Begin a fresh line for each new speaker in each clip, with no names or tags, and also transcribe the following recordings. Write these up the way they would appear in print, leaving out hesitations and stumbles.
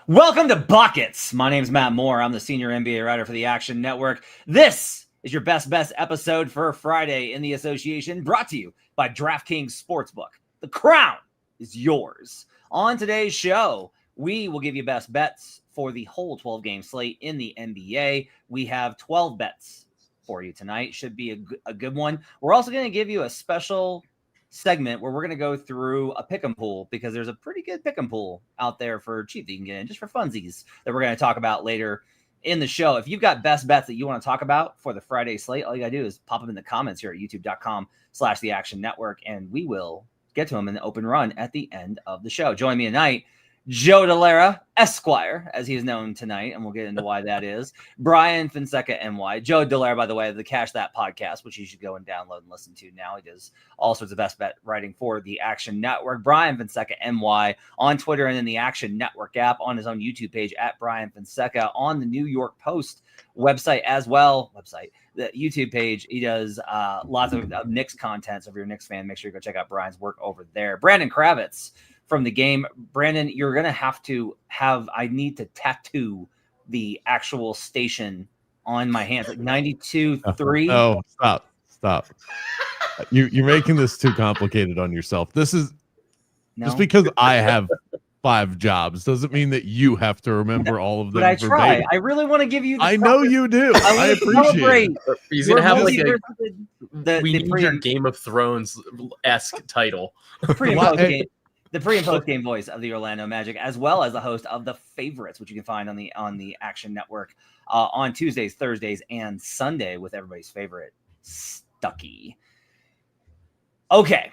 Welcome to Buckets. My name's Matt Moore. I'm the senior NBA writer for the Action Network. This is your best episode for Friday in the association, brought to you by DraftKings Sportsbook. The crown is yours. On today's show, we will give you best bets for the whole 12-game slate in the NBA. We have 12 bets for you tonight. Should be a good one. We're also going to give you a special segment where we're going to go through a pick'em pool, because there's a pretty good pick'em pool out there for cheap that you can get in just for funsies that we're going to talk about later in the show. If you've got best bets that you want to talk about for the Friday slate, all you got to do is pop them in the comments here at youtube.com/the Action Network, and we will get to them in the open run at the end of the show. Join me tonight, Joe Dellera, Esquire, as he is known tonight, and we'll get into why that is. Bryan Fonseca, NY. Joe Dellera, by the way, the Cash That podcast, which you should go and download and listen to now. He does all sorts of best bet writing for the Action Network. Bryan Fonseca, NY, on Twitter and in the Action Network app, on his own YouTube page at Bryan Fonseca, on the New York Post website as well. The YouTube page. He does lots of Knicks content. So if you're a Knicks fan, make sure you go check out Bryan's work over there. Brandon Kravitz from the game. Brandon, you're going to I need to tattoo the actual station on my hands, like 92.3.
Oh, stop. You're making this too complicated on yourself. This is just because I have 5 jobs doesn't mean that you have to remember all of them.
But I try. I really want to give you
I know you do. I appreciate it.
He's going to have like we need your Game of Thrones-esque title.
The pre and post game voice of the Orlando Magic, as well as the host of The Favorites, which you can find on the Action Network on Tuesdays, Thursdays, and Sunday with everybody's favorite Stucky. Okay,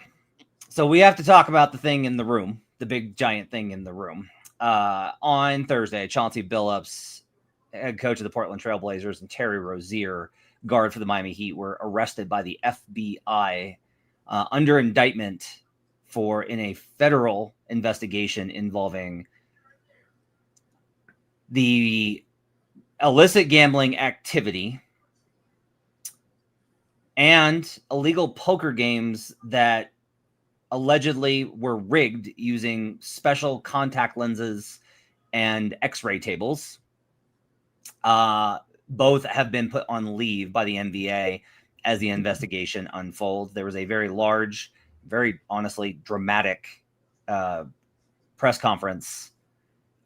so we have to talk about the thing in the room, the big giant thing in the room. On Thursday, Chauncey Billups, head coach of the Portland Trail Blazers, and Terry Rozier, guard for the Miami Heat, were arrested by the FBI under indictment in a federal investigation involving the illicit gambling activity and illegal poker games that allegedly were rigged using special contact lenses and X-ray tables. Both have been put on leave by the NBA as the investigation unfolds. There was a very large, very honestly dramatic press conference,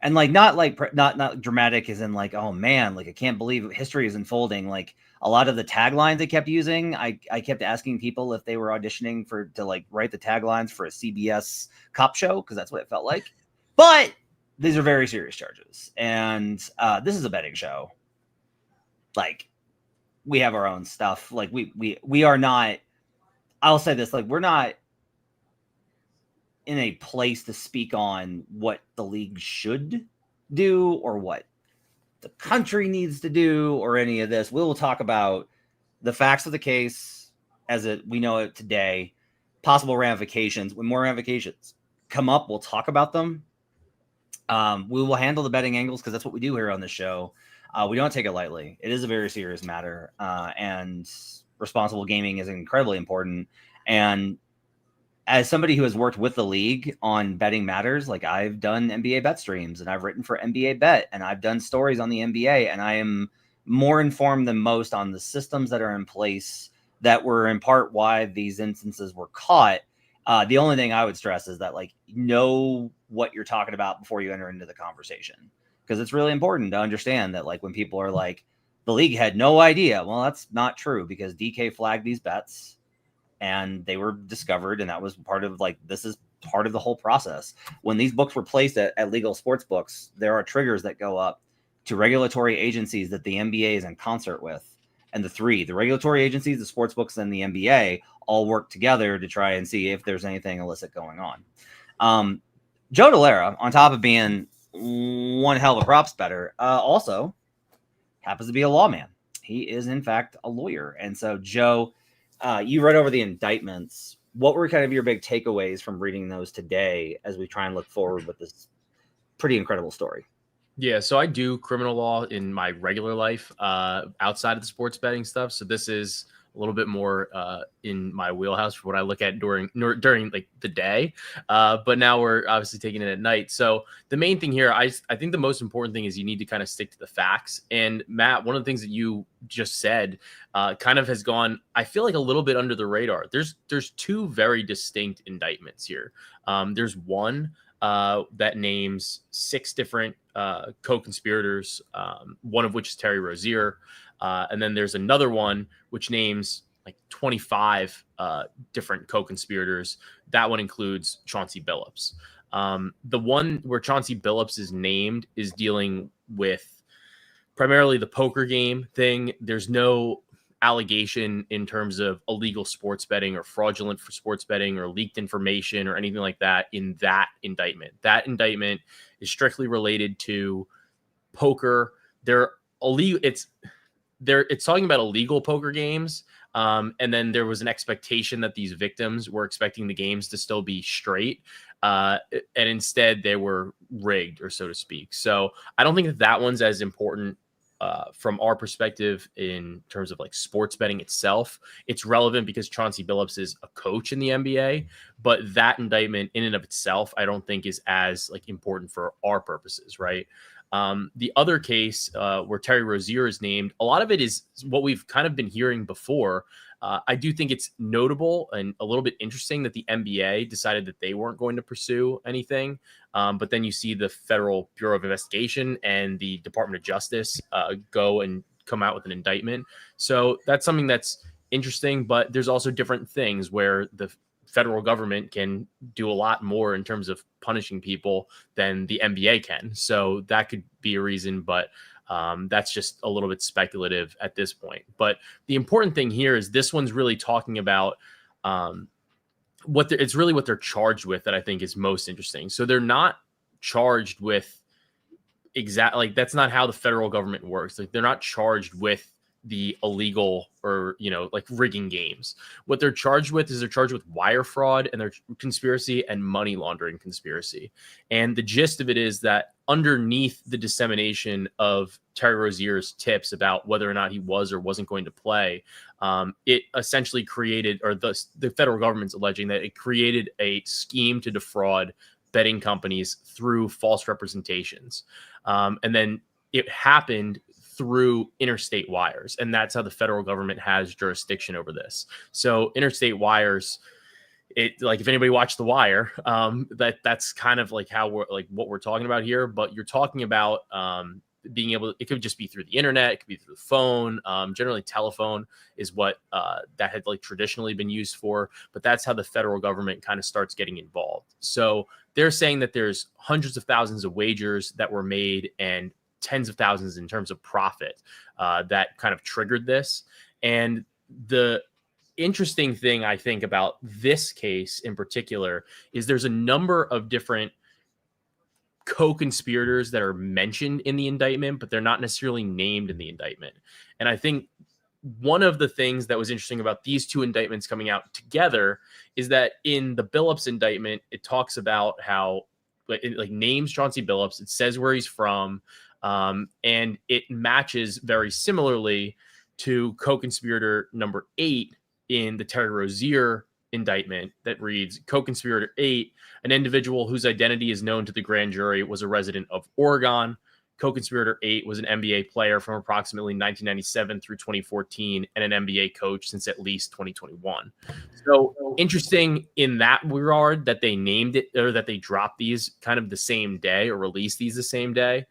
and not dramatic as in like, oh man, like I can't believe history is unfolding. Like a lot of the taglines they kept using, I kept asking people if they were auditioning to like write the taglines for a CBS cop show, because that's what it felt like. But these are very serious charges, and this is a betting show. Like we have our own stuff. Like we are not. I'll say this: like we're not in a place to speak on what the league should do or what the country needs to do or any of this. We'll talk about the facts of the case as we know it today, possible ramifications. When more ramifications come up, we'll talk about them. We will handle the betting angles because that's what we do here on the show. We don't take it lightly. It is a very serious matter, and responsible gaming is incredibly important. And as somebody who has worked with the league on betting matters, like I've done NBA bet streams and I've written for NBA Bet and I've done stories on the NBA, and I am more informed than most on the systems that are in place that were in part why these instances were caught. The only thing I would stress is that like know what you're talking about before you enter into the conversation, because it's really important to understand that like when people are like the league had no idea, well, that's not true, because DK flagged these bets and they were discovered, and that was part of this is part of the whole process. When these books were placed at legal sports books, there are triggers that go up to regulatory agencies that the NBA is in concert with. And the regulatory agencies, the sports books, and the NBA all work together to try and see if there's anything illicit going on. Joe Dellera, on top of being one hell of a props bettor, also happens to be a lawman. He is, in fact, a lawyer. And so, Joe, you read over the indictments. What were kind of your big takeaways from reading those today as we try and look forward with this pretty incredible story?
Yeah, so I do criminal law in my regular life outside of the sports betting stuff. So this is little bit more in my wheelhouse for what I look at during like the day. But now we're obviously taking it at night. So the main thing here, I think the most important thing is you need to kind of stick to the facts. And Matt, one of the things that you just said kind of has gone, I feel like, a little bit under the radar. There's two very distinct indictments here. There's one that names 6 different co-conspirators, one of which is Terry Rozier. And then there's another one which names like 25 different co-conspirators. That one includes Chauncey Billups. The one where Chauncey Billups is named is dealing with primarily the poker game thing. There's no allegation in terms of illegal sports betting or fraudulent for sports betting or leaked information or anything like that in that indictment. That indictment is strictly related to poker. They're illegal. It's talking about illegal poker games. And then there was an expectation that these victims were expecting the games to still be straight. And instead they were rigged, or so to speak. So I don't think that one's as important from our perspective in terms of like sports betting itself. It's relevant because Chauncey Billups is a coach in the NBA, but that indictment in and of itself, I don't think is as like important for our purposes, right? The other case where Terry Rozier is named, a lot of it is what we've kind of been hearing before. I do think it's notable and a little bit interesting that the NBA decided that they weren't going to pursue anything. But then you see the Federal Bureau of Investigation and the Department of Justice go and come out with an indictment. So that's something that's interesting, but there's also different things where the federal government can do a lot more in terms of punishing people than the NBA can. So that could be a reason, but that's just a little bit speculative at this point. But the important thing here is this one's really talking about it's really what they're charged with that I think is most interesting. So they're not charged with like that's not how the federal government works. Like they're not charged with the illegal or, like rigging games. What they're charged with is they're charged with wire fraud and their conspiracy and money laundering conspiracy. And the gist of it is that underneath the dissemination of Terry Rozier's tips about whether or not he was or wasn't going to play, it essentially created, or the federal government's alleging that it created a scheme to defraud betting companies through false representations. And then it happened through interstate wires. And that's how the federal government has jurisdiction over this. So interstate wires, like if anybody watched The Wire, that's kind of like how we're like what we're talking about here. But you're talking about being able to, it could just be through the internet, it could be through the phone. Generally telephone is what that had like traditionally been used for, but that's how the federal government kind of starts getting involved. So they're saying that there's hundreds of thousands of wagers that were made and tens of thousands in terms of profit that kind of triggered this. And the interesting thing I think about this case in particular is there's a number of different co-conspirators that are mentioned in the indictment, but they're not necessarily named in the indictment. And I think one of the things that was interesting about these two indictments coming out together is that in the Billups indictment, it talks about how it names Chauncey Billups. It says where he's from. And it matches very similarly to co-conspirator number 8 in the Terry Rozier indictment that reads, co-conspirator 8, an individual whose identity is known to the grand jury, was a resident of Oregon. Co-conspirator 8 was an NBA player from approximately 1997 through 2014 and an NBA coach since at least 2021. So interesting in that regard that they named it, or that they dropped these kind of the same day or released these the same day.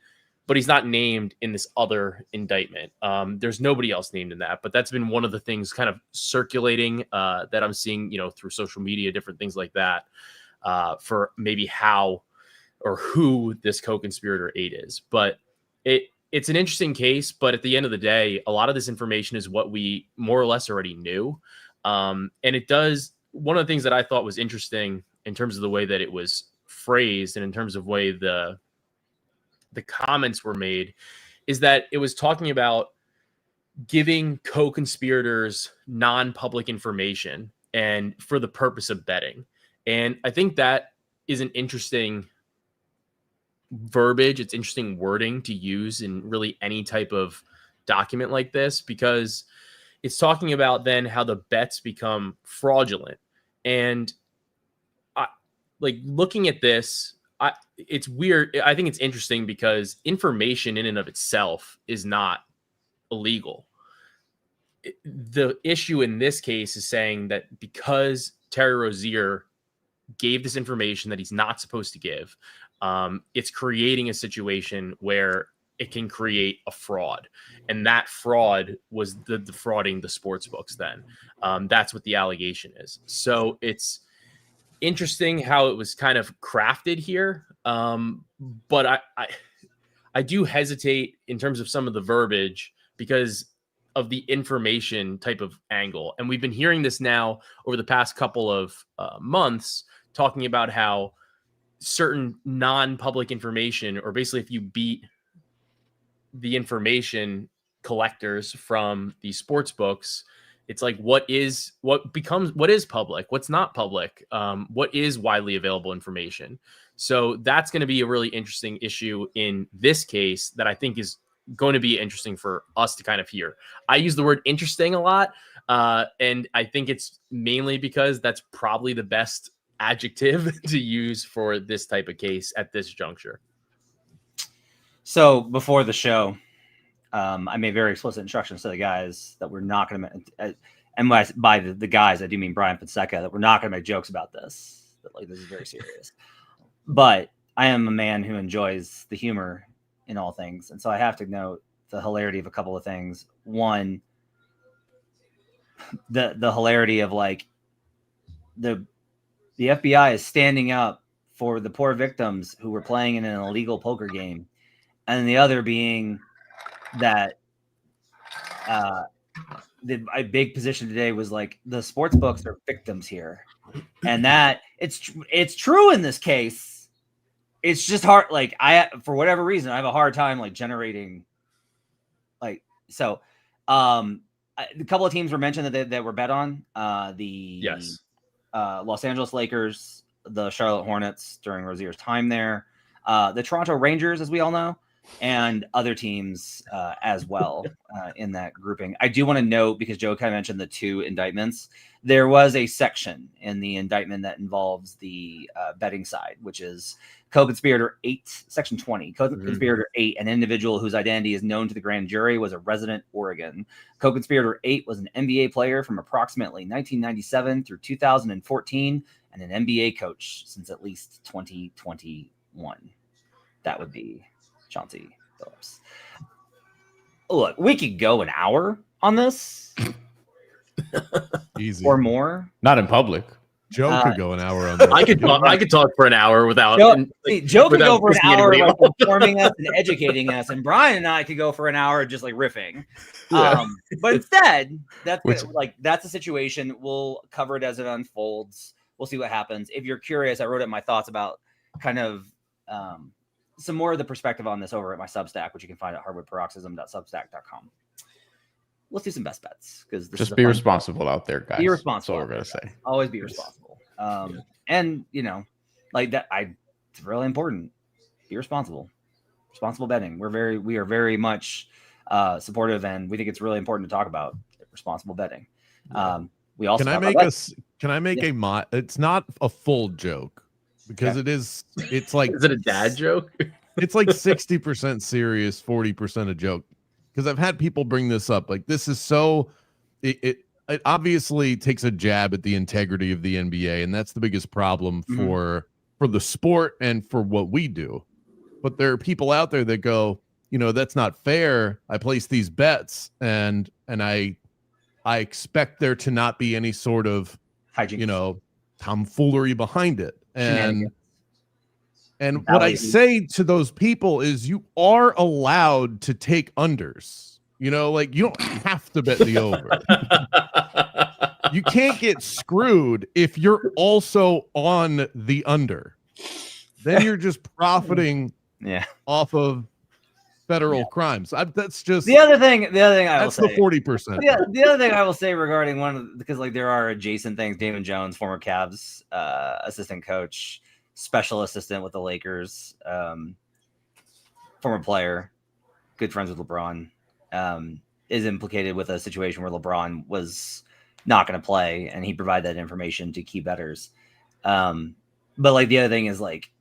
But he's not named in this other indictment. There's nobody else named in that, but that's been one of the things kind of circulating that I'm seeing, through social media, different things like that, for maybe how or who this co-conspirator 8 is. But it's an interesting case, but at the end of the day, a lot of this information is what we more or less already knew. And it does, one of the things that I thought was interesting in terms of the way that it was phrased and in terms of way the comments were made, is that it was talking about giving co-conspirators non-public information and for the purpose of betting. And I think that is an interesting verbiage. It's interesting wording to use in really any type of document like this, because it's talking about then how the bets become fraudulent. And like looking at this, it's weird. I think it's interesting because information in and of itself is not illegal. The issue in this case is saying that because Terry Rozier gave this information that he's not supposed to give, it's creating a situation where it can create a fraud. And that fraud was the defrauding the sports books then. That's what the allegation is. So it's interesting how it was kind of crafted here. But I do hesitate in terms of some of the verbiage because of the information type of angle. And we've been hearing this now over the past couple of months, talking about how certain non-public information, or basically if you beat the information collectors from the sports books, it's like, what is public, what's not public, what is widely available information. So that's going to be a really interesting issue in this case that I think is going to be interesting for us to kind of hear. I use the word interesting a lot. And I think it's mainly because that's probably the best adjective to use for this type of case at this juncture.
So before the show, I made very explicit instructions to the guys that we're not going to, and by the guys, I do mean Bryan Fonseca, that we're not going to make jokes about this. That like this is very serious. But I am a man who enjoys the humor in all things, and so I have to note the hilarity of a couple of things. One, the hilarity of like the FBI is standing up for the poor victims who were playing in an illegal poker game, and the other being that a big position today was like the sports books are victims here, and that it's true in this case. It's just hard. Like for whatever reason, I have a hard time like generating. Like so, a couple of teams were mentioned that were bet on. Los Angeles Lakers, the Charlotte Hornets during Rozier's time there, the Toronto Rangers, as we all know, and other teams as well in that grouping. I do want to note, because Joe kind of mentioned the two indictments, there was a section in the indictment that involves the betting side, which is Co-Conspirator 8, Section 20. Co-Conspirator 8, an individual whose identity is known to the grand jury, was a resident Oregon. Co-Conspirator 8 was an NBA player from approximately 1997 through 2014 and an NBA coach since at least 2021. That would be Chauncey Phillips. Look, we could go an hour on this.
Easy.
Or more.
Not in public.
Joe could go an hour on this.
I could talk for an hour without.
Joe could go for an hour like informing us and educating us, and Brian and I could go for an hour just like riffing. Yeah. But instead, that's a situation. We'll cover it as it unfolds. We'll see what happens. If you're curious, I wrote up my thoughts about kind of some more of the perspective on this over at my Substack, which you can find at hardwoodparoxysm.substack.com. Let's do some best bets, because
just be responsible out there, guys.
Be responsible.
That's all we're gonna say.
Always be responsible. And like that, it's really important. Be responsible. Responsible betting. We are very much supportive, and we think it's really important to talk about responsible betting. We also
can I make a it's not a full joke, because it's like,
is it a dad joke?
It's like 60% serious, 40% a joke. Because I've had people bring this up. Like, this is so it obviously takes a jab at the integrity of the NBA, and that's the biggest problem for the sport and for what we do. But there are people out there that go, that's not fair. I place these bets, and I expect there to not be any sort of hijinks, tomfoolery behind it. And what I say to those people is, you are allowed to take unders. You don't have to bet the over. You can't get screwed if you're also on the under. Then you're just profiting off of federal crimes. That's just
the other thing.
That's the 40%.
Yeah, the other thing I will say regarding because there are adjacent things. Damon Jones, former Cavs assistant coach, special assistant with the Lakers, former player, good friends with LeBron. is implicated with a situation where LeBron was not going to play, and he provided that information to key bettors. But like the other thing is like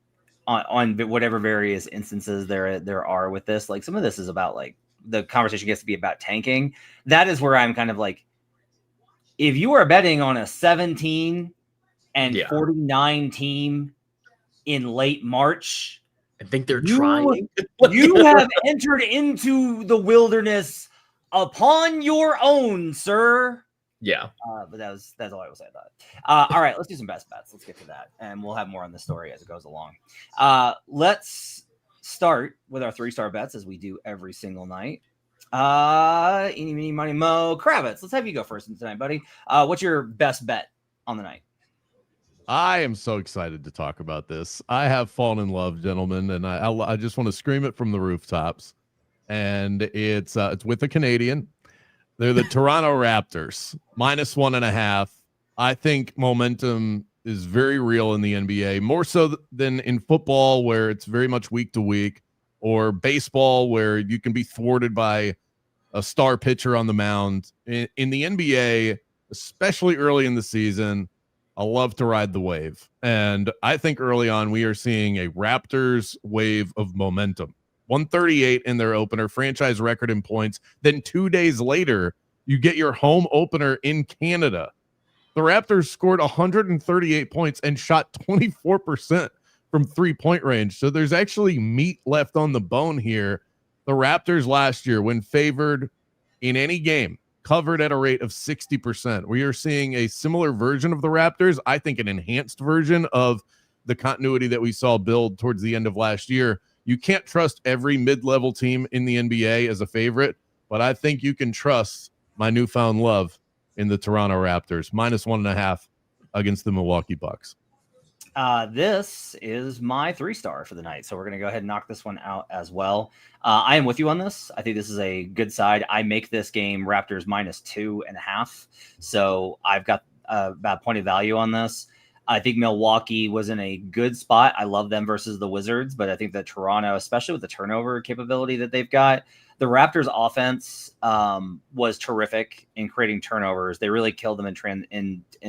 on whatever various instances there are with this, like some of this is about like the conversation gets to be about tanking. That is where I'm kind of like, if you are betting on a 17 and 49 team in late March,
I think they're trying.
You have entered into the wilderness upon your own, sir.
Yeah.
But that's all I will say about it. All right, let's do some best bets. Let's get to that, and we'll have more on the story as it goes along. Let's start with our 3-star bets as we do every single night. Eeny, meeny, miny, mo. Kravitz, let's have you go first tonight, buddy. What's your best bet on the night?
I am so excited to talk about this. I have fallen in love, gentlemen, and I just want to scream it from the rooftops. And it's with a Canadian. They're the Toronto Raptors, -1.5. I think momentum is very real in the NBA, more so than in football, where it's very much week to week, or baseball, where you can be thwarted by a star pitcher on the mound. In the NBA, especially early in the season, I love to ride the wave. And I think early on, we are seeing a Raptors wave of momentum. 138 in their opener, franchise record in points. Then 2 days later, you get your home opener in Canada. The Raptors scored 138 points and shot 24% from 3-point range. So there's actually meat left on the bone here. The Raptors last year, when favored in any game, covered at a rate of 60%. We are seeing a similar version of the Raptors. I think an enhanced version of the continuity that we saw build towards the end of last year. You can't trust every mid-level team in the NBA as a favorite, but I think you can trust my newfound love in the Toronto Raptors, -1.5 against the Milwaukee Bucks.
This is my 3-star for the night, so we're going to go ahead and knock this one out as well. I am with you on this. I think this is a good side. I make this game Raptors -2.5, so I've got about point of value on this. I think Milwaukee was in a good spot. I love them versus the Wizards, but I think that Toronto, especially with the turnover capability that they've got, the Raptors offense was terrific in creating turnovers. They really killed them in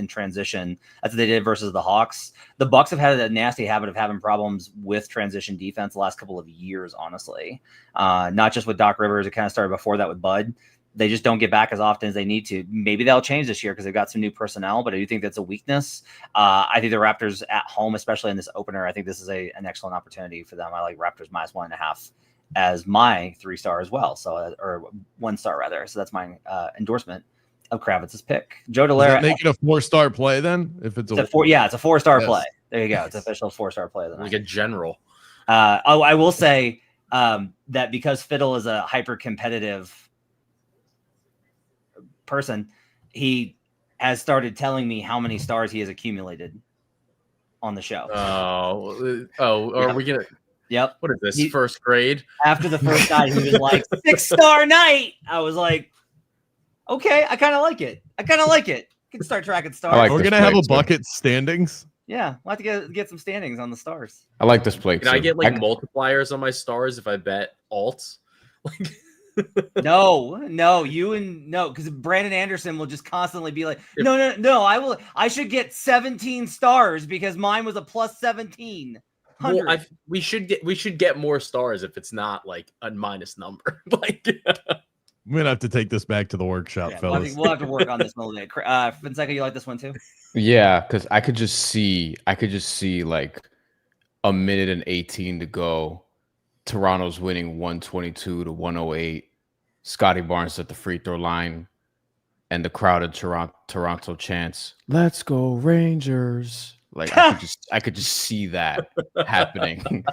transition. That's what they did versus the Hawks. The Bucks have had a nasty habit of having problems with transition defense the last couple of years, honestly. Not just with Doc Rivers. It kind of started before that with Bud. They just don't get back as often as they need to. Maybe they'll change this year because they've got some new personnel, but I do think that's a weakness. I think the Raptors at home, especially in this opener, I think this is an excellent opportunity for them. I like Raptors -1.5 as my 3-star as well. So, or 1-star rather. So that's my endorsement of Kravitz's pick. Joe Dellera.
Make it a 4-star play then? If it's a
4-star play. There you go. It's official 4-star play.
Like a general.
I will say that because Fiddle is a hyper competitive person, he has started telling me how many stars he has accumulated on the show.
Are we gonna?
Yep.
What is this? First grade?
After the first night, he was like 6-star night. I was like, okay, I kind of like it. You can start tracking stars.
Like
We're gonna have a bucket standings.
Yeah, we'll have to get some standings on the stars.
I like this play.
Can I get multipliers on my stars if I bet alts?
No, because Brandon Anderson will just constantly be like, no, I should get 17 stars because mine was a +17.
Well, we should get more stars if it's not like a minus number. Like,
I'm gonna have to take this back to the workshop, fellas.
We'll have to work on this a little bit. Fonseca, you like this one too?
Yeah, because I could just see like a minute and 18 to go. Toronto's winning 122-108. Scotty Barnes at the free throw line, and the crowded Toronto chants, "Let's go Rangers!" Like I could just see that happening.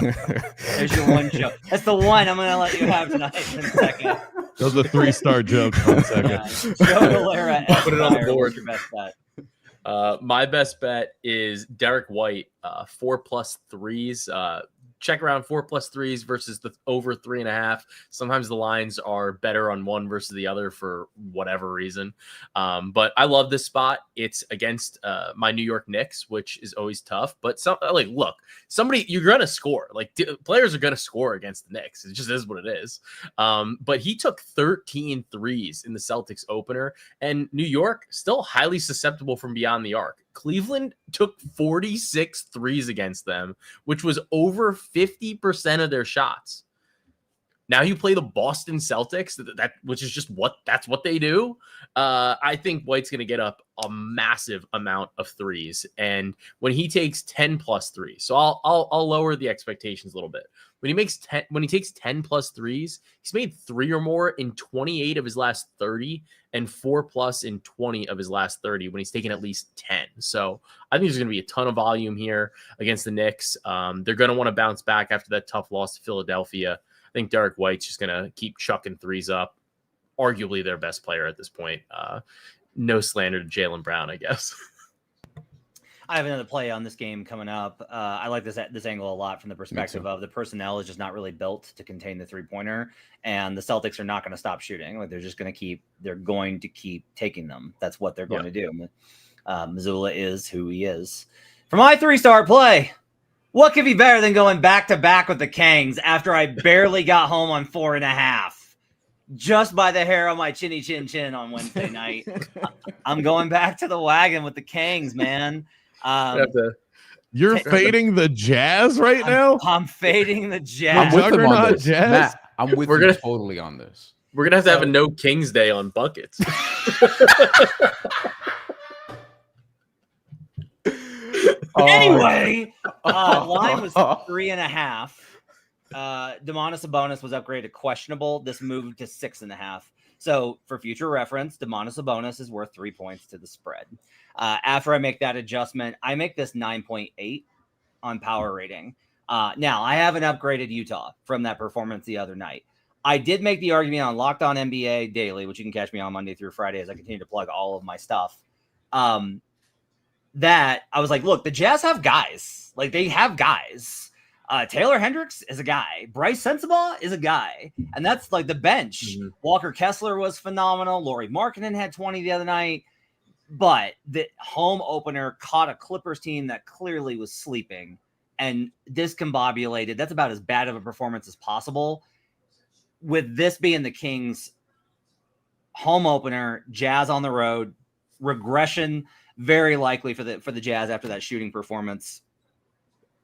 There's your one joke. That's the one I'm gonna let you have tonight. In a second.
That was a 3-star joke. Joe
Dellera,
put it on the board.
What's your best bet?
My best bet is Derek White, 4+3s. check around 4+ threes versus the over 3.5. Sometimes the lines are better on one versus the other for whatever reason. But I love this spot. It's against my New York Knicks, which is always tough. But look, you're going to score. Players are going to score against the Knicks. It just is what it is. But he took 13 threes in the Celtics opener, and New York still highly susceptible from beyond the arc. Cleveland took 46 threes against them, which was over 50% of their shots. Now you play the Boston Celtics, which is just that's what they do. I think White's going to get up a massive amount of threes, and when he takes 10+ threes, so I'll lower the expectations a little bit. When he takes 10+ threes, he's made 3 or more in 28 of his last 30 and 4+ in 20 of his last 30 when he's taken at least 10. So I think there's going to be a ton of volume here against the Knicks. They're going to want to bounce back after that tough loss to Philadelphia. I think Derek White's just going to keep chucking threes up. Arguably their best player at this point. No slander to Jaylen Brown, I guess.
I have another play on this game coming up. I like this angle a lot from the perspective of the personnel is just not really built to contain the 3-pointer, and the Celtics are not going to stop shooting. They're just going to keep taking them. That's what they're going to do. Missoula is who he is. For my 3-star play, what could be better than going back-to-back with the Kangs after I barely got home on 4.5? Just by the hair on my chinny chin chin on Wednesday night. I'm going back to the wagon with the Kangs, man.
You're fading the Jazz right now?
I'm fading the Jazz.
I'm with him on this.
Jazz?
Matt, I'm with you totally on this.
We're going to have a no Kings day on buckets.
Anyway, line was 3.5. Domantas Sabonis was upgraded to questionable. This moved to 6.5. So for future reference, Domantas Sabonis is worth 3 points to the spread. After I make that adjustment, I make this 9.8 on power rating. Now I haven't upgraded Utah from that performance the other night. I did make the argument on Locked On NBA Daily, which you can catch me on Monday through Friday as I continue to plug all of my stuff. That I was like, look, the Jazz have guys. They have guys. Taylor Hendricks is a guy. Bryce Sensabaugh is a guy. And that's the bench. Mm-hmm. Walker Kessler was phenomenal. Lauri Markkanen had 20 the other night. But the home opener caught a Clippers team that clearly was sleeping and discombobulated. That's about as bad of a performance as possible. With this being the Kings' home opener, Jazz on the road, regression very likely for the Jazz after that shooting performance.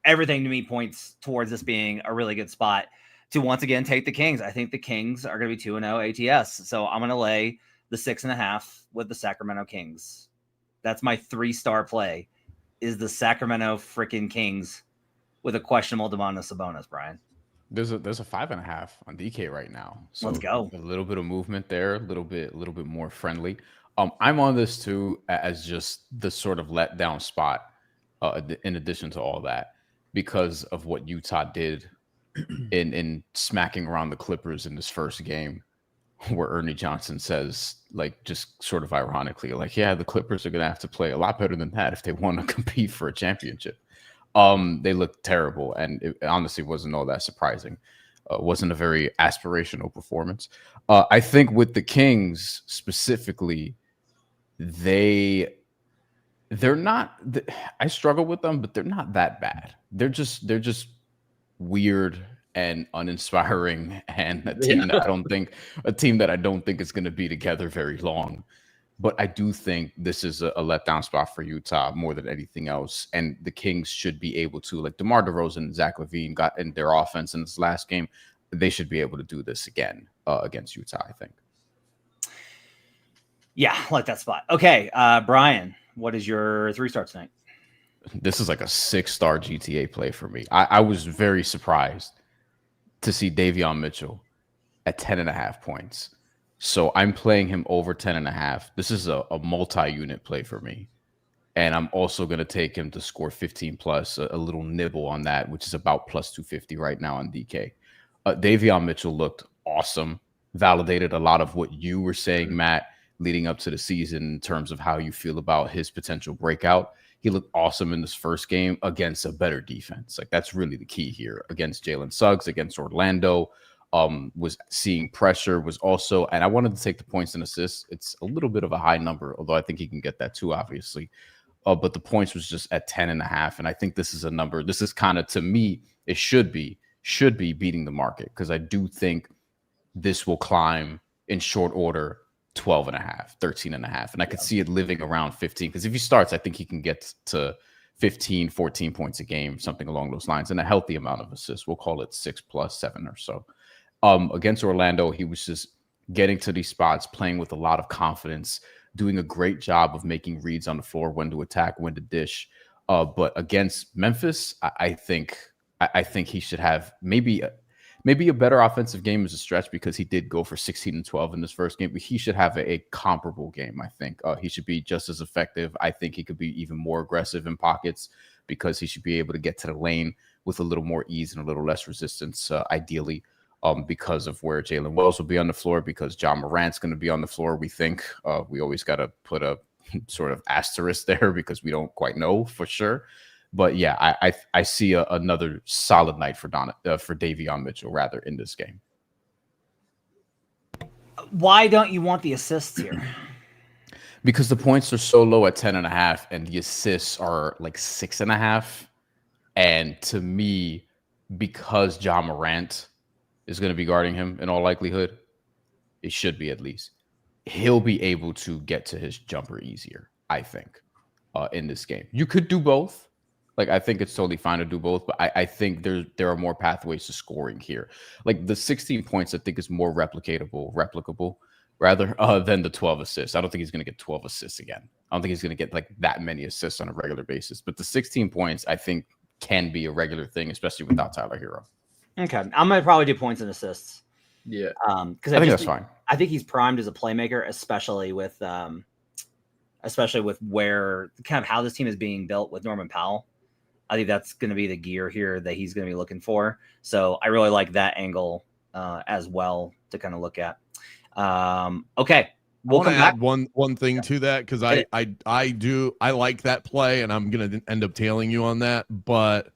Everything to me points towards this being a really good spot to once again take the Kings. I think the Kings are going to be 2-0 ATS. So I'm going to lay the 6.5 with the Sacramento Kings. That's my 3-star play, is the Sacramento freaking Kings with a questionable Domantas Sabonis, Brian.
There's a 5.5 on DK right now. So
let's go.
A little bit of movement there, a little bit more friendly. I'm on this too as just the sort of letdown spot in addition to all that, because of what Utah did in smacking around the Clippers in this first game, where Ernie Johnson says, just sort of ironically, yeah, the Clippers are going to have to play a lot better than that if they want to compete for a championship. They looked terrible, and it honestly wasn't all that surprising. Wasn't a very aspirational performance. I think with the Kings specifically, they're not. I struggle with them, but they're not that bad. They're just weird and uninspiring, and a team that I don't think is going to be together very long. But I do think this is a letdown spot for Utah more than anything else, and the Kings should be able to, DeMar DeRozan and Zach LaVine got in their offense in this last game. They should be able to do this again against Utah, I think.
Yeah, I like that spot. Okay, Brian, what is your 3-star tonight?
This is a 6-star GTA play for me. I was very surprised to see Davion Mitchell at 10.5 points. So I'm playing him over 10.5. This is a multi-unit play for me. And I'm also going to take him to score 15 plus, a little nibble on that, which is about plus 250 right now on DK. Davion Mitchell looked awesome, validated a lot of what you were saying, Matt, leading up to the season in terms of how you feel about his potential breakout. he looked awesome in this first game against a better defense. Like that's really the key here against Jalen Suggs, against Orlando. Was seeing pressure, was also, and I wanted to take the points and assists. It's a little bit of a high number, although I think he can get that too, obviously. But the points was just at 10.5. And I think this is a number, this is kind of, to me, it should be beating the market, because I do think this will climb in short order 12.5, 13.5. And I could see it living around 15, because if he starts, I think he can get to 15, 14 points a game, something along those lines, and a healthy amount of assists. We'll call it 6 plus 7 or so. Against Orlando, he was just getting to these spots, playing with a lot of confidence, doing a great job of making reads on the floor, when to attack, when to dish. But against Memphis, I think he should have maybe a better offensive game as a stretch, because he did go for 16 and 12 in this first game, but he should have a comparable game. I think he should be just as effective. I think he could be even more aggressive in pockets, because he should be able to get to the lane with a little more ease and a little less resistance, ideally. Because of where Jalen Wells will be on the floor, because John Morant's going to be on the floor. We think we always got to put a sort of asterisk there, because we don't quite know for sure. But yeah, I see another solid night for Davion Mitchell rather in this game.
Why don't you want the assists here?
Because the points are so low at 10.5, and the assists are like 6.5. And to me, because John Morant is going to be guarding him in all likelihood, it should be at least, he'll be able to get to his jumper easier, I think, in this game. You could do both. Like, I think it's totally fine to do both, but I think there are more pathways to scoring here. Like the 16 points, I think, is more replicable rather than the 12 assists. I don't think he's going to get 12 assists again. I don't think he's going to get like that many assists on a regular basis. But the 16 points, I think, can be a regular thing, especially without Tyler Hero.
Okay, I'm gonna probably do points and assists.
Yeah,
because
I think that's fine.
I think he's primed as a playmaker, especially with where kind of how this team is being built with Norman Powell. I think that's going to be the gear here that he's going to be looking for. So I really like that angle as well to kind of look at. Okay,
we'll come back. Add one thing to that, because I like that play, and I'm going to end up tailing you on that, but.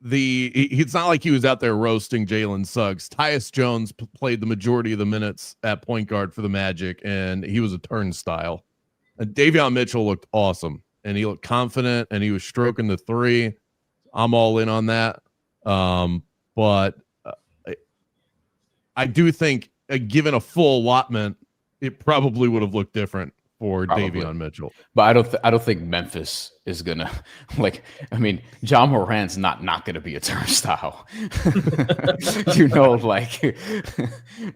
It's not like he was out there roasting Jalen Suggs. Tyus Jones played the majority of the minutes at point guard for the Magic, and he was a turnstile. And Davion Mitchell looked awesome, and he looked confident, and he was stroking the three. I'm all in on that. But I do think, given a full allotment, it probably would have looked different for Davion Mitchell.
But I don't think Memphis is gonna John Morant's not gonna be a turnstile.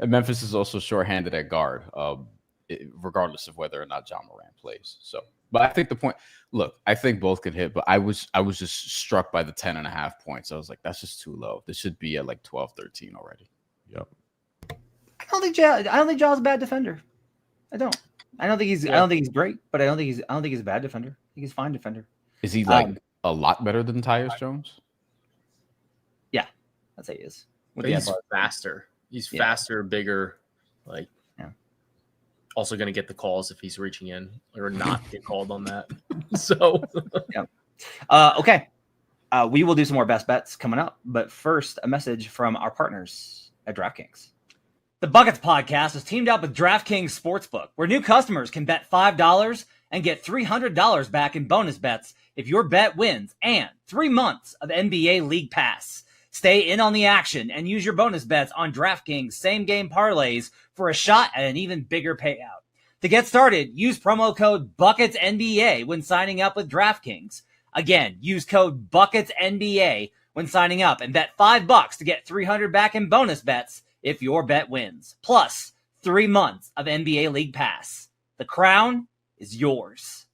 Memphis is also shorthanded at guard, regardless of whether or not John Morant plays. So, but I think I think both can hit, but I was just struck by the 10.5 points. I was like, that's just too low. This should be at like 12, 13 already.
Yep.
I don't think Ja's a bad defender. I don't think he's great, but I don't think he's a bad defender. I think he's a fine defender.
Is he a lot better than Tyus Jones?
Yeah, I'd say he is.
He's faster. He's faster, bigger. Also going to get the calls if he's reaching in or not get called on that. So,
yeah. Okay. We will do some more best bets coming up, but first, a message from our partners at DraftKings. The Buckets podcast is teamed up with DraftKings Sportsbook, where new customers can bet $5 and get $300 back in bonus bets if your bet wins, and 3 months of NBA League Pass. Stay in on the action and use your bonus bets on DraftKings same-game parlays for a shot at an even bigger payout. To get started, use promo code BucketsNBA when signing up with DraftKings. Again, use code BucketsNBA when signing up and bet $5 to get $300 back in bonus bets if your bet wins. Plus, 3 months of NBA League Pass. The crown is yours.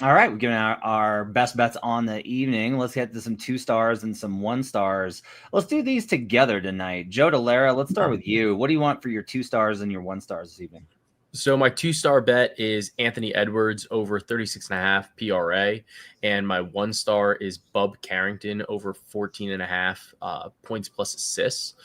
All right, we're giving our best bets on the evening. Let's get to some 2 stars and some 1 stars. Let's do these together tonight. Joe Dellera, let's start with you. What do you want for your 2 stars and your 1 stars this evening?
So my 2-star bet is Anthony Edwards over 36.5 PRA, and my 1-star is Bub Carrington over 14.5 points plus assists.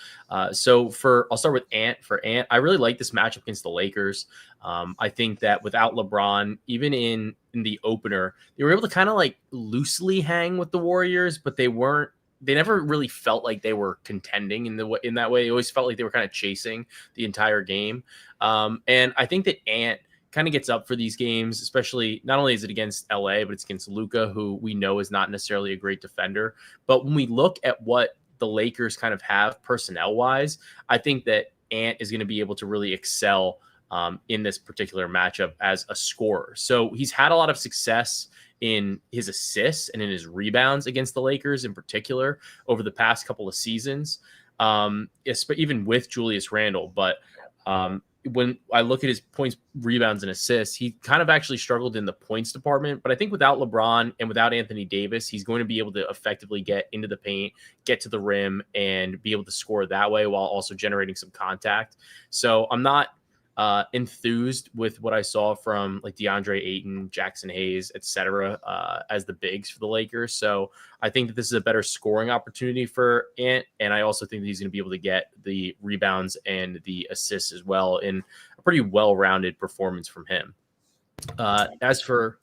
So I'll start with Ant. For Ant, I really like this matchup against the Lakers. I think that without LeBron, even in the opener, they were able to kind of like loosely hang with the Warriors, but they never really felt like they were contending in that way. It always felt like they were kind of chasing the entire game. And I think that Ant kind of gets up for these games, especially not only is it against LA, but it's against Luka, who we know is not necessarily a great defender. But when we look at what the Lakers kind of have personnel wise, I think that Ant is going to be able to really excel in this particular matchup as a scorer. So he's had a lot of success in his assists and in his rebounds against the Lakers in particular over the past couple of seasons, even with Julius Randle. But when I look at his points, rebounds, and assists, he kind of actually struggled in the points department. But I think without LeBron and without Anthony Davis, he's going to be able to effectively get into the paint, get to the rim, and be able to score that way while also generating some contact. So I'm not enthused with what I saw from like DeAndre Ayton, Jackson Hayes, etc. As the bigs for the Lakers. So I think that this is a better scoring opportunity for Ant, and I also think that he's going to be able to get the rebounds and the assists as well in a pretty well-rounded performance from him. As for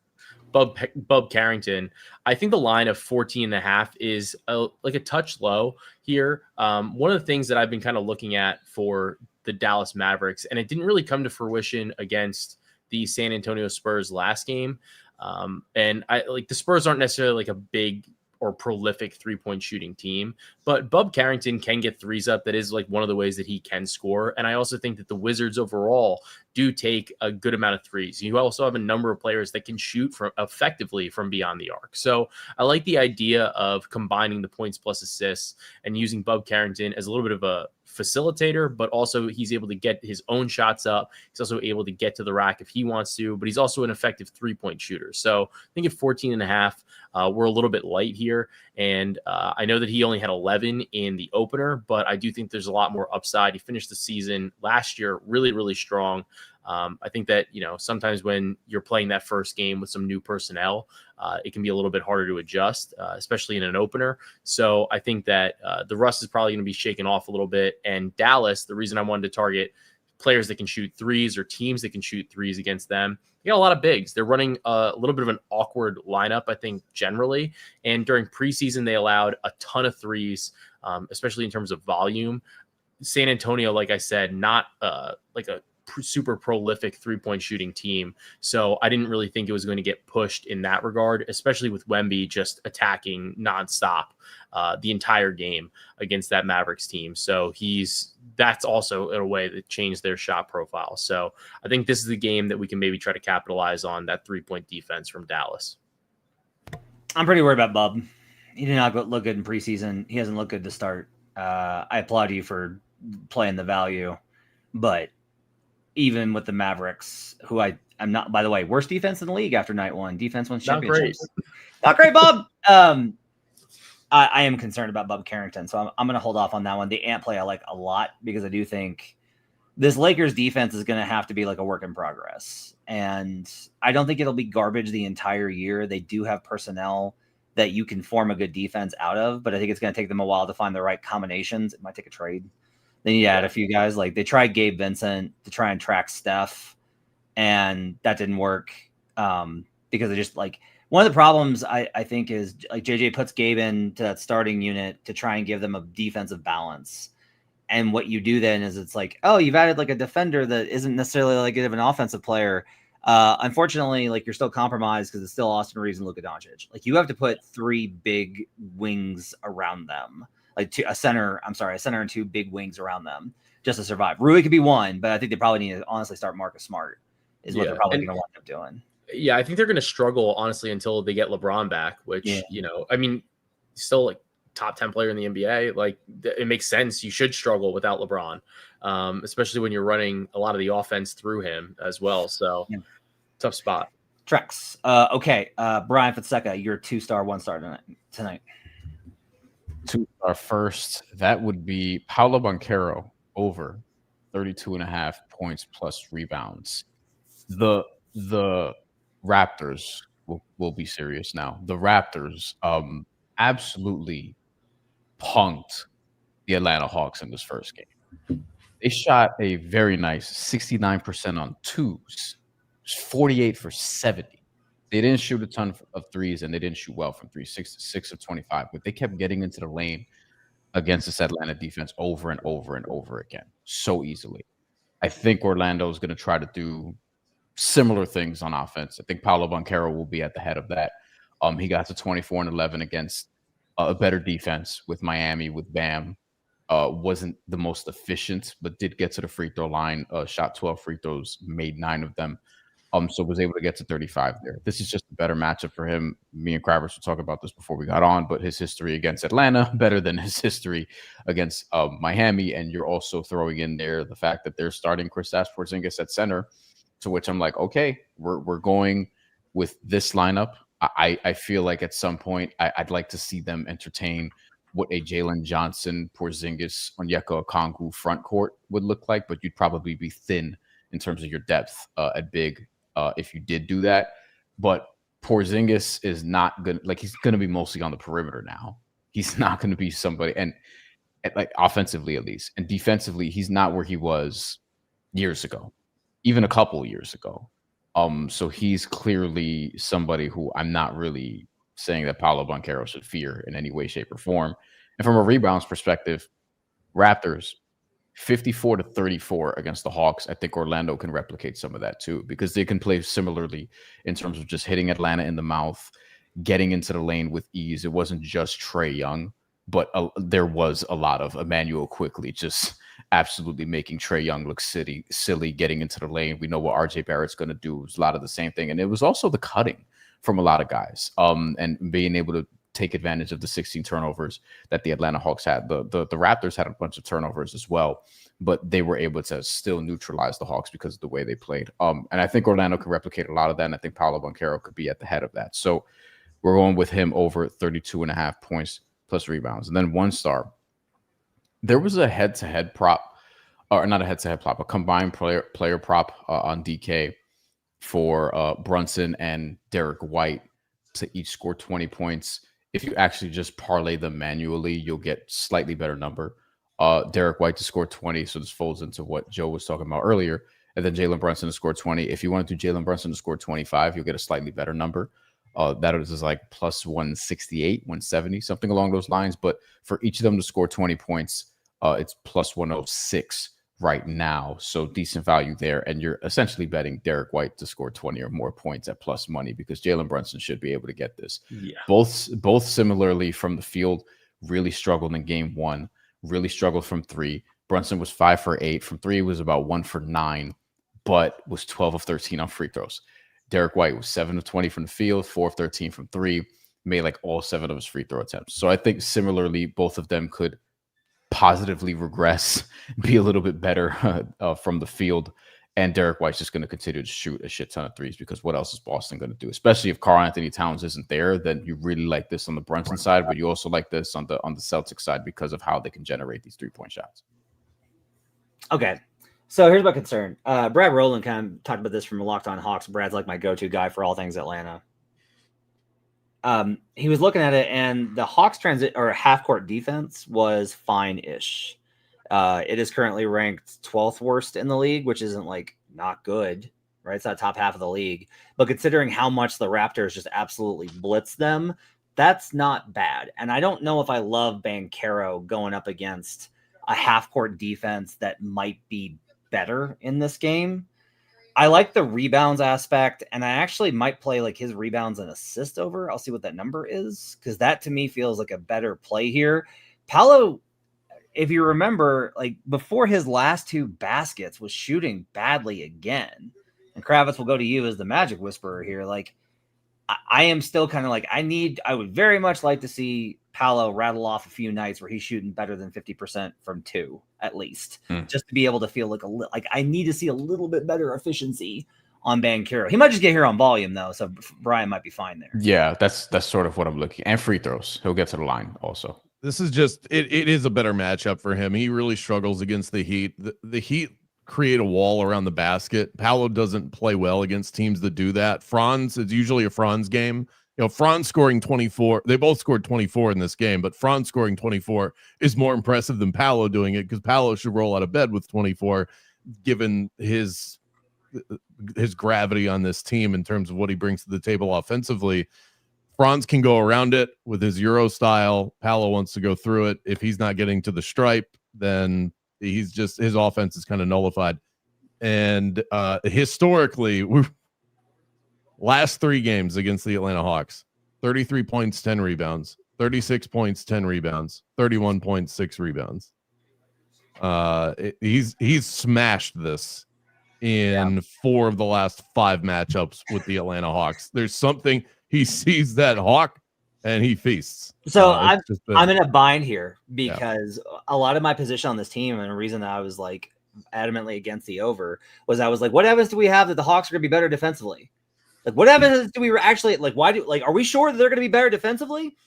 Bub Carrington, I think the line of 14.5 is like a touch low here. One of the things that I've been kind of looking at for the Dallas Mavericks, and it didn't really come to fruition against the San Antonio Spurs last game. And I like the Spurs aren't necessarily like a big or prolific 3-point shooting team, but Bub Carrington can get threes up. That is like one of the ways that he can score. And I also think that the Wizards overall do take a good amount of threes. You also have a number of players that can shoot effectively from beyond the arc. So I like the idea of combining the points plus assists and using Bub Carrington as a little bit of a facilitator, but also he's able to get his own shots up. He's also able to get to the rack if he wants to, but he's also an effective 3-point shooter. So I think at 14.5, we're a little bit light here. And I know that he only had 11 in the opener, but I do think there's a lot more upside. He finished the season last year really, really strong. I think that, sometimes when you're playing that first game with some new personnel, it can be a little bit harder to adjust, especially in an opener. So I think that the rust is probably going to be shaken off a little bit. And Dallas, the reason I wanted to target players that can shoot threes or teams that can shoot threes against them, you got a lot of bigs. They're running a little bit of an awkward lineup, I think, generally. And during preseason, they allowed a ton of threes, especially in terms of volume. San Antonio, like I said, not like a super prolific 3-point shooting team. So I didn't really think it was going to get pushed in that regard, especially with Wemby just attacking nonstop the entire game against that Mavericks team. So that's also in a way that changed their shot profile. So I think this is the game that we can maybe try to capitalize on that 3-point defense from Dallas.
I'm pretty worried about Bub. He did not look good in preseason. He hasn't looked good to start. I applaud you for playing the value, but even with the Mavericks, who I'm not, by the way, worst defense in the league after night one. Defense wins championships. Not great, Bob. I am concerned about Bub Carrington, so I'm going to hold off on that one. The Ant play I like a lot because I do think this Lakers defense is going to have to be like a work in progress. And I don't think it'll be garbage the entire year. They do have personnel that you can form a good defense out of, but I think it's going to take them a while to find the right combinations. It might take a trade. They need to add a few guys. Like they tried Gabe Vincent to try and track Steph, and that didn't work because they just like one of the problems I think is like JJ puts Gabe into that starting unit to try and give them a defensive balance. And what you do then is it's like, oh, you've added like a defender that isn't necessarily like good of an offensive player. Unfortunately, like you're still compromised because it's still Austin Reeves and Luka Doncic. Like you have to put 3 big wings around them. Like a center and 2 big wings around them just to survive. Rui could be one, but I think they probably need to honestly start Marcus Smart is what they're probably going to wind up doing.
Yeah, I think they're going to struggle, honestly, until they get LeBron back, which, I mean, still like top 10 player in the NBA. Like it makes sense. You should struggle without LeBron, especially when you're running a lot of the offense through him as well. So tough spot.
Trex. Okay. Bryan Fonseca, your 2-star, 1-star tonight.
2-star first, that would be Paolo Banchero over 32.5 points plus rebounds. The Raptors will be serious now. The Raptors absolutely punked the Atlanta Hawks in this first game. They shot a very nice 69% on twos, 48 for 70. They didn't shoot a ton of threes, and they didn't shoot well from three, 6 of 25, but they kept getting into the lane against this Atlanta defense over and over and over again so easily. I think Orlando is going to try to do similar things on offense. I think Paolo Banchero will be at the head of that. He got to 24 and 11 against a better defense with Miami, with Bam. Wasn't the most efficient, but did get to the free throw line. Shot 12 free throws, made 9 of them. So was able to get to 35 there. This is just a better matchup for him. Me and Kravitz were talking about this before we got on, but his history against Atlanta better than his history against Miami. And you're also throwing in there the fact that they're starting Kristaps Porzingis at center, to which I'm like, okay, we're going with this lineup. I feel like at some point I'd like to see them entertain what a Jalen Johnson, Porzingis, Onyeka Okongwu front court would look like, but you'd probably be thin in terms of your depth at big if you did do that. But Porzingis is not good. Like, he's going to be mostly on the perimeter now. He's not going to be somebody, and like offensively at least, and defensively, he's not where he was years ago, even a couple years ago. So he's clearly somebody who I'm not really saying that Paolo Banchero should fear in any way, shape, or form. And from a rebounds perspective, Raptors 54 to 34 against the Hawks. I think Orlando can replicate some of that too, because they can play similarly in terms of just hitting Atlanta in the mouth, getting into the lane with ease. It wasn't just Trae Young, but there was a lot of Emmanuel Quickly just absolutely making Trae Young look silly, getting into the lane. We know what RJ Barrett's going to do. It was a lot of the same thing. And it was also the cutting from a lot of guys, and being able to take advantage of the 16 turnovers that the Atlanta Hawks had. The Raptors had a bunch of turnovers as well, but they were able to still neutralize the Hawks because of the way they played. And I think Orlando can replicate a lot of that, and I think Paolo Banchero could be at the head of that. So we're going with him over 32.5 points plus rebounds. And then 1 star. There was a head-to-head prop, or not a head-to-head prop, a combined player prop on DK for Brunson and Derek White to each score 20 points. If you actually just parlay them manually, you'll get slightly better number. Derek White to score 20, so this folds into what Joe was talking about earlier. And then Jalen Brunson to score 20. If you want to do Jalen Brunson to score 25, you'll get a slightly better number. That is like plus 168, 170, something along those lines. But for each of them to score 20 points, it's plus 106 right now. So decent value there. And you're essentially betting Derek White to score 20 or more points at plus money, because Jalen Brunson should be able to get this.
Yeah.
Both similarly from the field, really struggled in game 1, really struggled from 3. Brunson was 5 for 8. From 3 was about 1 for 9, but was 12 of 13 on free throws. Derek White was 7 of 20 from the field, 4 of 13 from 3, made like all 7 of his free throw attempts. So I think similarly, both of them could positively regress, be a little bit better from the field. And Derek White's just going to continue to shoot a shit ton of threes, because what else is Boston going to do? Especially if Karl-Anthony Towns isn't there, then you really like this on the Brunson side, but you also like this on the Celtics side because of how they can generate these 3-point shots.
Okay. So here's my concern. Brad Rowland kind of talked about this from Locked On Hawks. Brad's like my go-to guy for all things Atlanta. He was looking at it, and the Hawks half-court defense was fine-ish. It is currently ranked 12th worst in the league, which isn't like not good, right? It's not top half of the league. But considering how much the Raptors just absolutely blitz them, that's not bad. And I don't know if I love Banchero going up against a half-court defense that might be better in this game. I like the rebounds aspect, and I actually might play like his rebounds and assist over. I'll see what that number is, because that to me feels like a better play here. Paolo, if you remember, like before his last 2 baskets, was shooting badly again. And Kravitz, will go to you as the Magic Whisperer here. Like, I am still kind of like, I would very much like to see Paolo rattle off a few nights where he's shooting better than 50% from 2, at least, just to be able to feel like I need to see a little bit better efficiency on Banchero. He might just get here on volume though, so Brian might be fine there.
Yeah, that's sort of what I'm looking. And free throws, he'll get to the line also.
This is just it is a better matchup for him. He really struggles against the Heat. The Heat create a wall around the basket. Paolo doesn't play well against teams that do that. Franz, it's usually a Franz game. Franz scoring 24. They both scored 24 in this game, but Franz scoring 24 is more impressive than Paolo doing it, because Paolo should roll out of bed with 24, given his gravity on this team in terms of what he brings to the table offensively. Franz can go around it with his Euro style. Paolo wants to go through it. If he's not getting to the stripe, then his offense is kind of nullified. And historically, last 3 games against the Atlanta Hawks, 33 points, 10 rebounds, 36 points, 10 rebounds, 31 points, 6 rebounds. He's smashed this in 4 of the last 5 matchups with the Atlanta Hawks. There's something, he sees that Hawk and he feasts.
So I'm in a bind here, because a lot of my position on this team, and the reason that I was like adamantly against the over, was I was like, what evidence do we have that the Hawks are going to be better defensively? Like, what evidence do we actually, like, are we sure that they're going to be better defensively?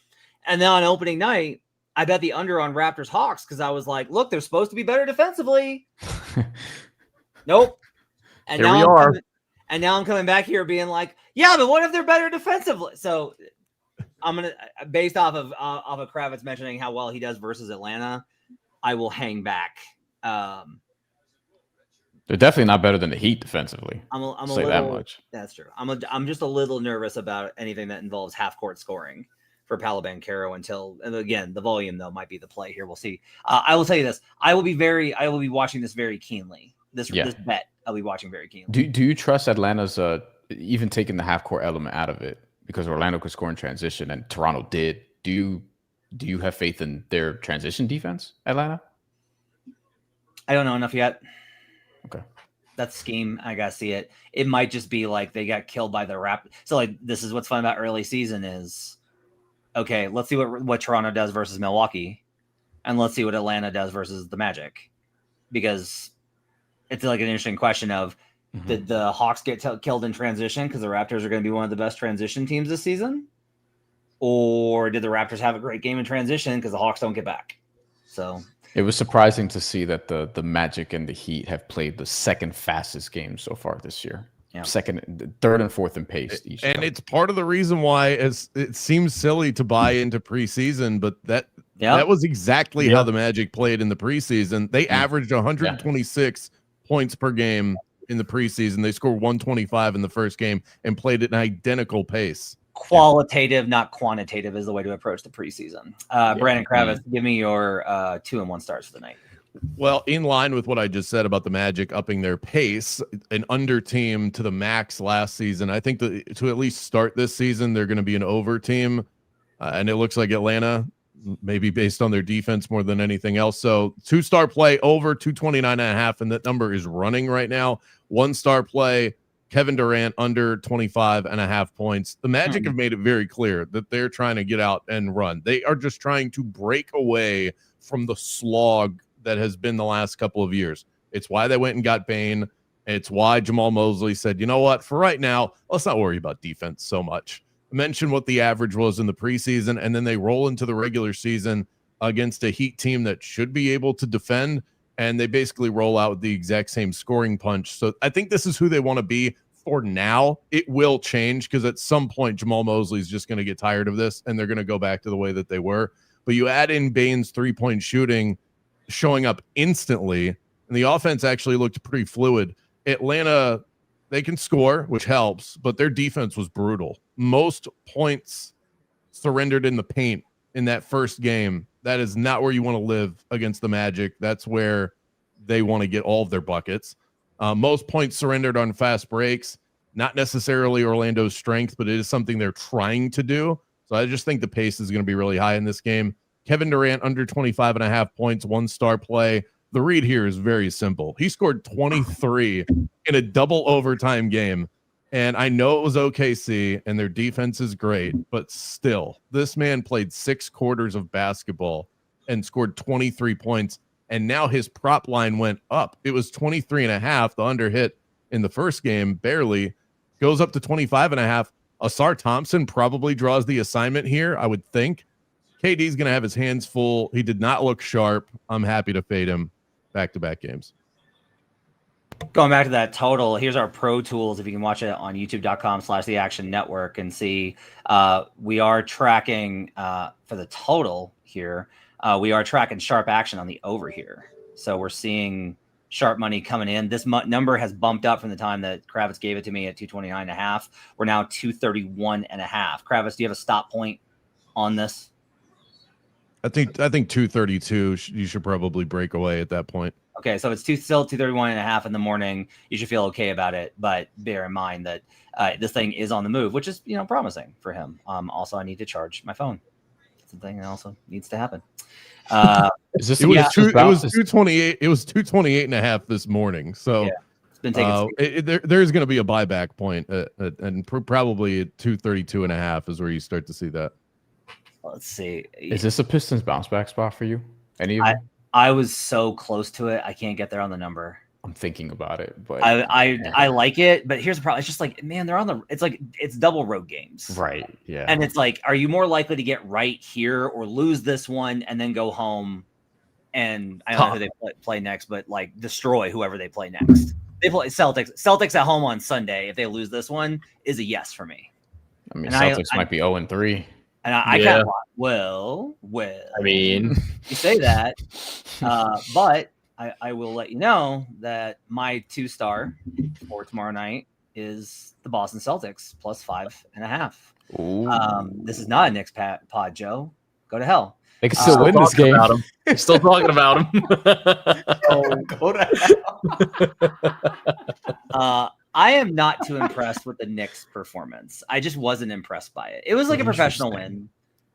And then on opening night, I bet the under on Raptors Hawks, because I was like, look, they're supposed to be better defensively. Nope. And
here we are.
Now I'm coming back here being like, yeah, but what if they're better defensively? So I'm going to, based off of Kravitz mentioning how well he does versus Atlanta, I will hang back.
They're definitely not better than the Heat defensively.
I'm a
say
little,
that much.
That's true. I'm just a little nervous about anything that involves half court scoring for Paolo Banchero until, and again, the volume though might be the play here. We'll see. I will tell you this. I will be watching this very keenly. This bet I'll be watching very keenly.
Do you trust Atlanta's even taking the half court element out of it, because Orlando could score in transition and Toronto did? Do you have faith in their transition defense, Atlanta?
I don't know enough yet.
Okay.
That scheme, I gotta see it. It might just be like they got killed by the Raptors. So like, this is what's fun about early season is, okay, let's see what Toronto does versus Milwaukee, and let's see what Atlanta does versus the Magic, because it's like an interesting question of, did the Hawks get killed in transition because the Raptors are going to be one of the best transition teams this season, or did the Raptors have a great game in transition because the Hawks don't get back? So
it was surprising to see that the Magic and the Heat have played the second fastest game so far this year. Yeah. Third and fourth in pace each.
And it's part of the reason why it seems silly to buy into preseason, but that was exactly how the Magic played in the preseason. They averaged 126 points per game in the preseason. They scored 125 in the first game and played at an identical pace.
Qualitative, not quantitative, is the way to approach the preseason. Brandon Kravitz, give me your 2-1 starts for the night.
Well, in line with what I just said about the Magic upping their pace, an under team to the max last season, I think that to at least start this season, they're going to be an over team. And it looks like Atlanta, maybe based on their defense more than anything else. So 2-star play over 229.5, and that number is running right now. 1-star play, Kevin Durant under 25.5 points. The Magic have made it very clear that they're trying to get out and run. They are just trying to break away from the slog that has been the last couple of years. It's why they went and got Bane. It's why Jamal Mosley said, you know what, for right now, let's not worry about defense so much. Mention what the average was in the preseason, and then they roll into the regular season against a Heat team that should be able to defend, and they basically roll out with the exact same scoring punch. So I think this is who they want to be for now. It will change because at some point Jamal Mosley is just going to get tired of this, and they're going to go back to the way that they were. But you add in Bane's three-point shooting showing up instantly, and the offense actually looked pretty fluid. Atlanta, they can score, which helps, but their defense was brutal. Most points surrendered in the paint in that first game. That is not where you want to live against the Magic. That's where they want to get all of their buckets. Most points surrendered on fast breaks. Not necessarily Orlando's strength, but it is something they're trying to do. So I just think the pace is going to be really high in this game. Kevin Durant under 25.5 points, 1-star play. The read here is very simple. He scored 23 in a double overtime game. And I know it was OKC and their defense is great, but still, this man played 6 quarters of basketball and scored 23 points. And now his prop line went up. It was 23.5. The under hit in the first game, barely, goes up to 25.5. Asar Thompson probably draws the assignment here, I would think. KD's going to have his hands full. He did not look sharp. I'm happy to fade him back-to-back games.
Going back to that total, here's our pro tools. If you can watch it on youtube.com/the Action Network and see, we are tracking for the total here. We are tracking sharp action on the over here. So we're seeing sharp money coming in. This number has bumped up from the time that Kravitz gave it to me at 229.5. We're now 231.5. Kravitz, do you have a stop point on this?
I think 232. You should probably break away at that point.
Okay, so it's still 231.5 in the morning. You should feel okay about it, but bear in mind that this thing is on the move, which is promising for him. Also, I need to charge my phone. It's the thing that also needs to happen.
Is this
it was 228. It was 228.5 this morning. So
yeah, it's been taking
there's going to be a buyback point, and probably at 232.5 is where you start to see that.
Let's see.
Is this a Pistons bounce back spot for you? Any of you?
I was so close to it. I can't get there on the number.
I'm thinking about it, but
I like it. But here's the problem. It's just like, man, they're on the. It's double road games,
right? Yeah.
And it's like, are you more likely to get right here or lose this one and then go home? And I don't know who they play next, but like destroy whoever they play next. They play Celtics. Celtics at home on Sunday. If they lose this one, is a yes for me.
I mean, Celtics might be 0-3.
And I kind of well.
I mean,
you say that, but I will let you know that my 2-star for tomorrow night is the Boston Celtics plus 5.5. This is not a Knicks pod, Joe. Go to hell.
They can still win this game.
Still talking about him.
Go to
hell. I am not too impressed with the Knicks' performance. I just wasn't impressed by it. It was like a professional win.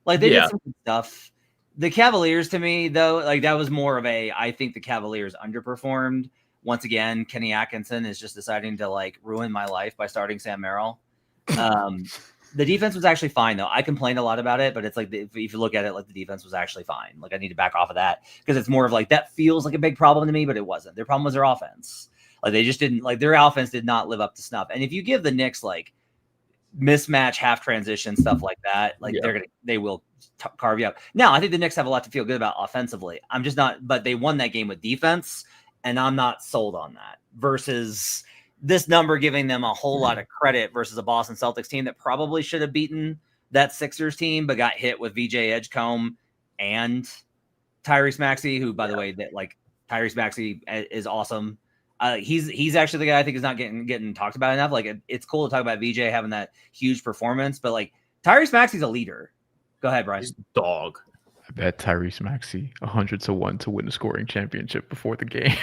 Like they did some good stuff. The Cavaliers, to me, though, like that was more of I think the Cavaliers underperformed. Once again, Kenny Atkinson is just deciding to like ruin my life by starting Sam Merrill. The defense was actually fine, though. I complained a lot about it, but it's like if you look at it, like the defense was actually fine. Like I need to back off of that because it's more of like that feels like a big problem to me, but it wasn't. Their problem was their offense. Like they just didn't like their offense did not live up to snuff. And if you give the Knicks like mismatch, half transition stuff like that, like they will carve you up. Now I think the Knicks have a lot to feel good about offensively. I'm just not, but they won that game with defense, and I'm not sold on that. Versus this number giving them a whole lot of credit versus a Boston Celtics team that probably should have beaten that Sixers team, but got hit with VJ Edgecombe and Tyrese Maxey, who by the way that like Tyrese Maxey is awesome. He's actually the guy I think is not getting talked about enough. Like it's cool to talk about VJ having that huge performance, but like Tyrese Maxey's a leader. Go ahead, Bryce.
He's a dog.
I bet Tyrese Maxey 100-1 to win the scoring championship before the game.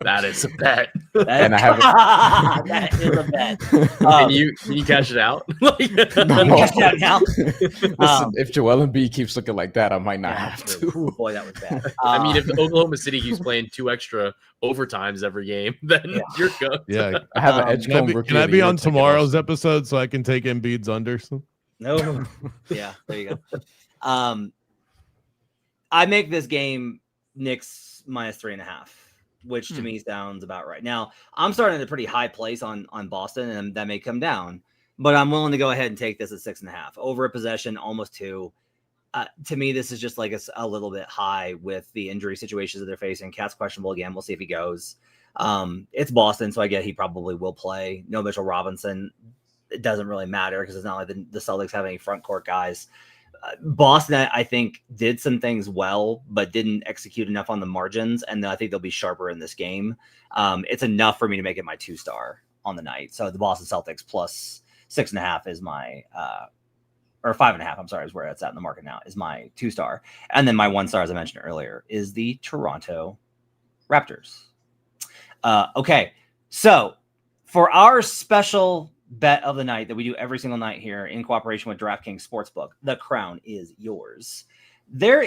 That is a bet.
And I have
that is a bet.
Can you cash it out?
No.
You cash it out now?
Listen, if Joel Embiid keeps looking like that, I might not have to.
Ooh, boy, that was bad.
I mean, if Oklahoma City keeps playing 2 extra overtimes every game, then you're good.
Yeah,
I have an Edgecombe rookie.
Can I be on tomorrow's episode so I can take Embiid's under?
No. Yeah, there you go. I make this game Knicks minus 3.5. Which to me sounds about right. Now, I'm starting at a pretty high place on Boston, and that may come down, but I'm willing to go ahead and take this at 6.5. Over a possession, almost 2. To me, this is just like a little bit high with the injury situations that they're facing. Cat's questionable again. We'll see if he goes. It's Boston, so I get he probably will play. No Mitchell Robinson. It doesn't really matter because it's not like the Celtics have any front court guys. Boston, I think, did some things well, but didn't execute enough on the margins, and I think they'll be sharper in this game. It's enough for me to make it my 2-star on the night. So the Boston Celtics plus 6.5 is my, or 5.5, I'm sorry, is where it's at in the market now, is my 2-star. And then my 1-star, as I mentioned earlier, is the Toronto Raptors. Okay, so for our special bet of the night that we do every single night here in cooperation with DraftKings Sportsbook, the crown is yours. There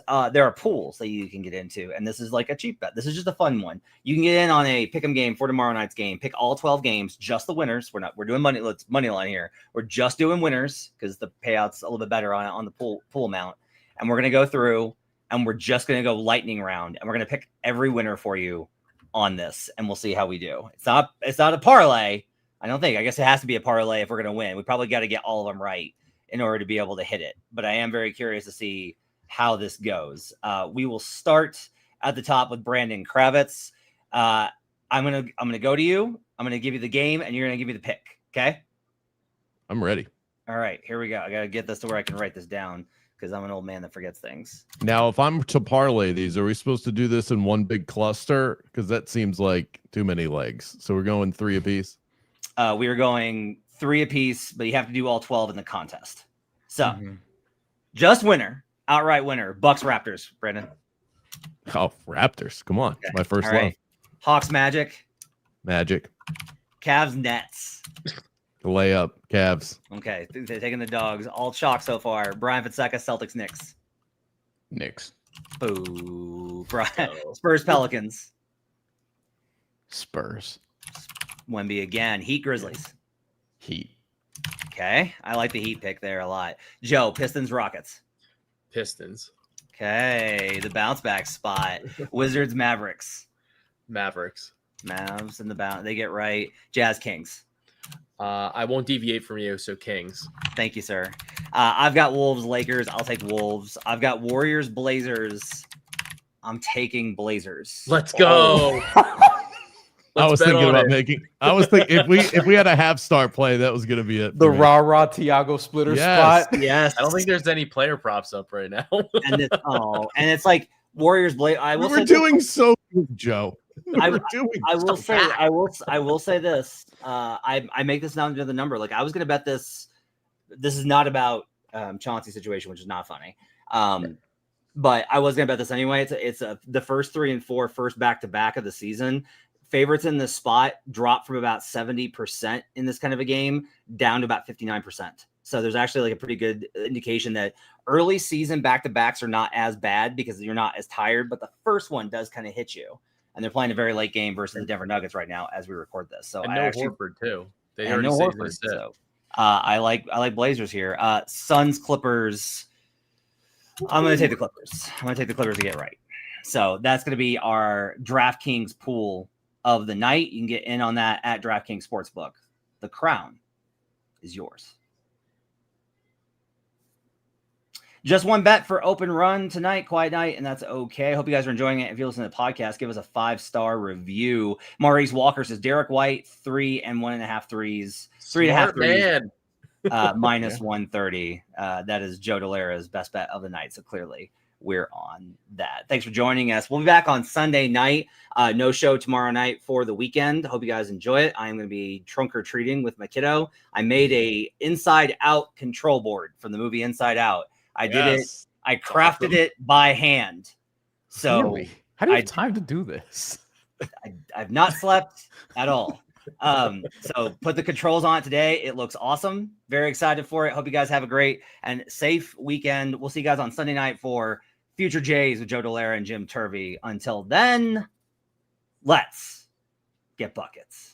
are pools that you can get into, and this is like a cheap bet. This is just a fun one. You can get in on a pick 'em game for tomorrow night's game. Pick all 12 games, just the winners. We're doing money line here. We're just doing winners because the payout's a little bit better on the pool amount. And we're gonna go through, and we're just gonna go lightning round, and we're gonna pick every winner for you on this, and we'll see how we do. It's not a parlay. I don't think. I guess it has to be a parlay if we're going to win. We probably got to get all of them right in order to be able to hit it. But I am very curious to see how this goes. We will start at the top with Brandon Kravitz. I'm gonna go to you. I'm gonna give you the game, and you're gonna give me the pick. Okay.
I'm ready.
All right, here we go. I gotta get this to where I can write this down because I'm an old man that forgets things.
Now, if I'm to parlay these, are we supposed to do this in one big cluster? Because that seems like too many legs. So we're going 3 apiece.
We are going 3 apiece, but you have to do all 12 in the contest. So, just winner, outright winner, Bucks Raptors. Brandon.
Oh, Raptors! Come on,
Okay.
my first
All
love.
right. Hawks Magic.
Magic.
Cavs Nets.
Layup. Cavs.
Okay, they're taking the dogs. All chalk so far. Bryan Fonseca, Celtics, Knicks.
Knicks.
Boo. Spurs, Pelicans.
Spurs.
Wemby again. Heat, Grizzlies.
Heat.
Okay, I like the Heat pick there a lot. Joe, Pistons, Rockets.
Pistons.
Okay, the bounce back spot. Wizards, Mavericks.
Mavericks.
Mavs and the bounce. They get right. Jazz, Kings.
I won't deviate from you, so Kings.
Thank you, sir. I've got Wolves, Lakers. I'll take Wolves. I've got Warriors, Blazers. I'm taking Blazers.
Let's go.
I was thinking about I was thinking if we had a half star play, that was gonna be it.
The rah Tiago splitter
Yes.
spot.
Yes.
I don't think there's any player props up right now.
And it's like Warriors, Blazers.
We were doing so good, Joe.
I will say this. I make this down to the number. Like I was gonna bet this. This is not about Chauncey's situation, which is not funny. But I was gonna bet this anyway. It's the first 3 and 4 first back-to-back of the season. Favorites in this spot drop from about 70% in this kind of a game down to about 59%. So there's actually like a pretty good indication that early season back-to-backs are not as bad because you're not as tired, but the first one does kind of hit you. And they're playing a very late game versus the Denver Nuggets right now as we record this. So
and Horford too. They
and
already
no
said
Horford.
he's set.
So I like Blazers here. Suns, Clippers. I'm going to take the Clippers. I'm going to take the Clippers to get right. So that's going to be our DraftKings pool of the night. You can get in on that at DraftKings Sportsbook. The crown is yours. Just one bet for open run tonight, quiet night, and that's okay. Hope you guys are enjoying it. If you listen to the podcast, give us a 5-star review. Maurice Walker says Derek White 3 and 1.5 threes, 3.5 threes, minus 130. That is Joe Dellera's best bet of the night. So clearly we're on that. Thanks for joining us. We'll be back on Sunday night. No show tomorrow night for the weekend. Hope you guys enjoy it. I am going to be trunk or treating with my kiddo. I made a Inside Out control board from the movie Inside Out. I did it. I crafted it by hand. So
really? How do you have time to do this?
I've not slept at all. So put the controls on it today. It looks awesome. Very excited for it. Hope you guys have a great and safe weekend. We'll see you guys on Sunday night for Future Jays with Joe Dellera and Jim Turvey. Until then, let's get buckets.